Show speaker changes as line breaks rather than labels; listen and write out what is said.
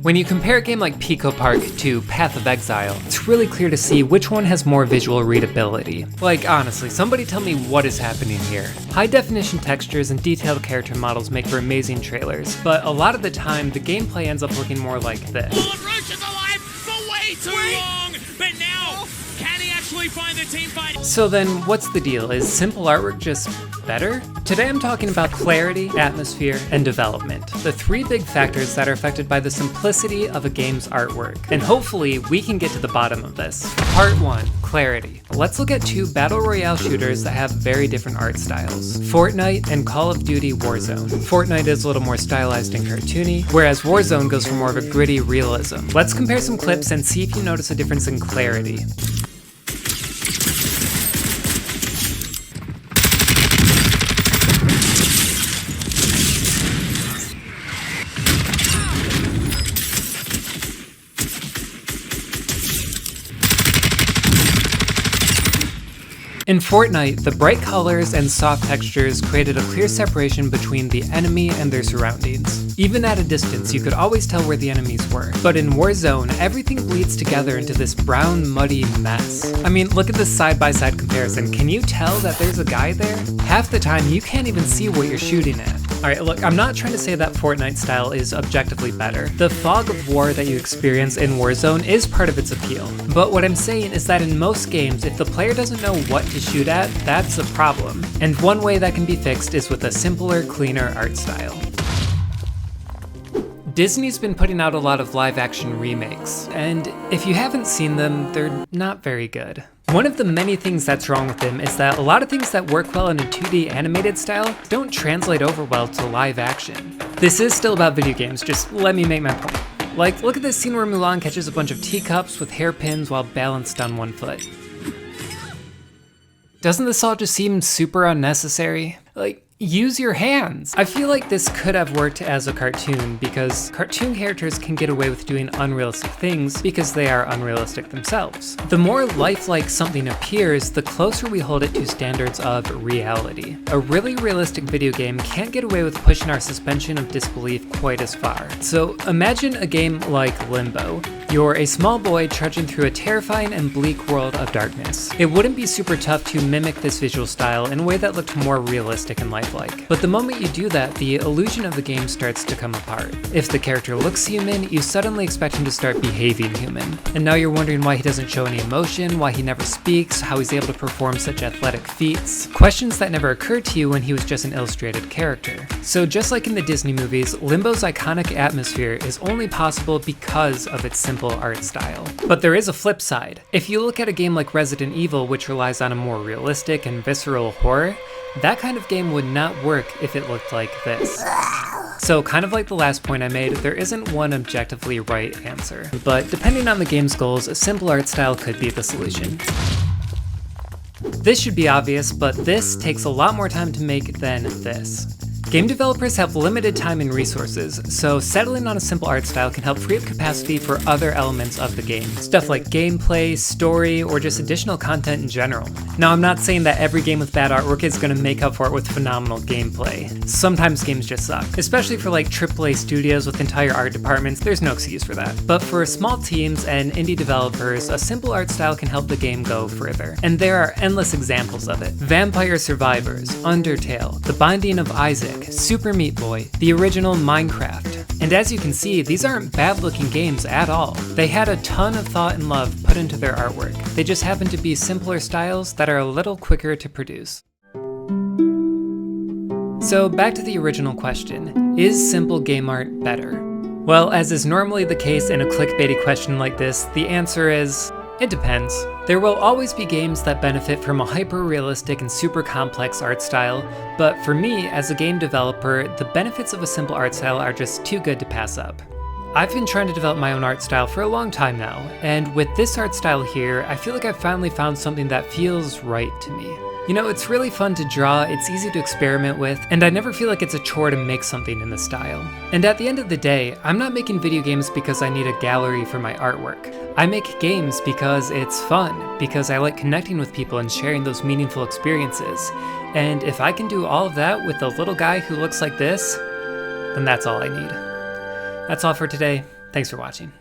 When you compare a game like Pico Park to Path of Exile, it's really clear to see which one has more visual readability. Like honestly, somebody tell me what is happening here. High definition textures and detailed character models make for amazing trailers, but a lot of the time, the gameplay ends up looking more like this.
Roach is alive for way too long, but now, can he actually find the team fight?
So then, what's the deal? Is simple artwork just better? Today I'm talking about clarity, atmosphere, and development, the three big factors that are affected by the simplicity of a game's artwork. And hopefully, we can get to the bottom of this. Part 1, clarity. Let's look at two battle royale shooters that have very different art styles. Fortnite and Call of Duty Warzone. Fortnite is a little more stylized and cartoony, whereas Warzone goes for more of a gritty realism. Let's compare some clips and see if you notice a difference in clarity. In Fortnite, the bright colors and soft textures created a clear separation between the enemy and their surroundings. Even at a distance, you could always tell where the enemies were. But in Warzone, everything bleeds together into this brown, muddy mess. I mean, look at this side-by-side comparison. Can you tell that there's a guy there? Half the time, you can't even see what you're shooting at. Alright, look, I'm not trying to say that Fortnite style is objectively better. The fog of war that you experience in Warzone is part of its appeal. But what I'm saying is that in most games, if the player doesn't know what to shoot at, that's a problem. And one way that can be fixed is with a simpler, cleaner art style. Disney's been putting out a lot of live-action remakes, and if you haven't seen them, they're not very good. One of the many things that's wrong with them is that a lot of things that work well in a 2D animated style don't translate over well to live action. This is still about video games, just let me make my point. Like, look at this scene where Mulan catches a bunch of teacups with hairpins while balanced on one foot. Doesn't this all just seem super unnecessary? Like, use your hands. I feel like this could have worked as a cartoon because cartoon characters can get away with doing unrealistic things because they are unrealistic themselves. The more lifelike something appears, the closer we hold it to standards of reality. A really realistic video game can't get away with pushing our suspension of disbelief quite as far. So imagine a game like Limbo. You're a small boy trudging through a terrifying and bleak world of darkness. It wouldn't be super tough to mimic this visual style in a way that looked more realistic and lifelike. But the moment you do that, the illusion of the game starts to come apart. If the character looks human, you suddenly expect him to start behaving human. And now you're wondering why he doesn't show any emotion, why he never speaks, how he's able to perform such athletic feats. Questions that never occurred to you when he was just an illustrated character. So just like in the Disney movies, Limbo's iconic atmosphere is only possible because of its simple art style. But there is a flip side. If you look at a game like Resident Evil, which relies on a more realistic and visceral horror, that kind of game would not work if it looked like this. So kind of like the last point I made, there isn't one objectively right answer. But depending on the game's goals, a simple art style could be the solution. This should be obvious, but this takes a lot more time to make than this. Game developers have limited time and resources, so settling on a simple art style can help free up capacity for other elements of the game. Stuff like gameplay, story, or just additional content in general. Now, I'm not saying that every game with bad artwork is going to make up for it with phenomenal gameplay. Sometimes games just suck. Especially for like AAA studios with entire art departments, there's no excuse for that. But for small teams and indie developers, a simple art style can help the game go further. And there are endless examples of it. Vampire Survivors, Undertale, The Binding of Isaac, Super Meat Boy, the original Minecraft. And as you can see, these aren't bad looking games at all. They had a ton of thought and love put into their artwork. They just happen to be simpler styles that are a little quicker to produce. So back to the original question, is simple game art better? Well, as is normally the case in a clickbaity question like this, the answer is, it depends. There will always be games that benefit from a hyper-realistic and super complex art style, but for me, as a game developer, the benefits of a simple art style are just too good to pass up. I've been trying to develop my own art style for a long time now, and with this art style here, I feel like I've finally found something that feels right to me. You know, it's really fun to draw, it's easy to experiment with, and I never feel like it's a chore to make something in this style. And at the end of the day, I'm not making video games because I need a gallery for my artwork. I make games because it's fun, because I like connecting with people and sharing those meaningful experiences. And if I can do all of that with a little guy who looks like this, then that's all I need. That's all for today. Thanks for watching.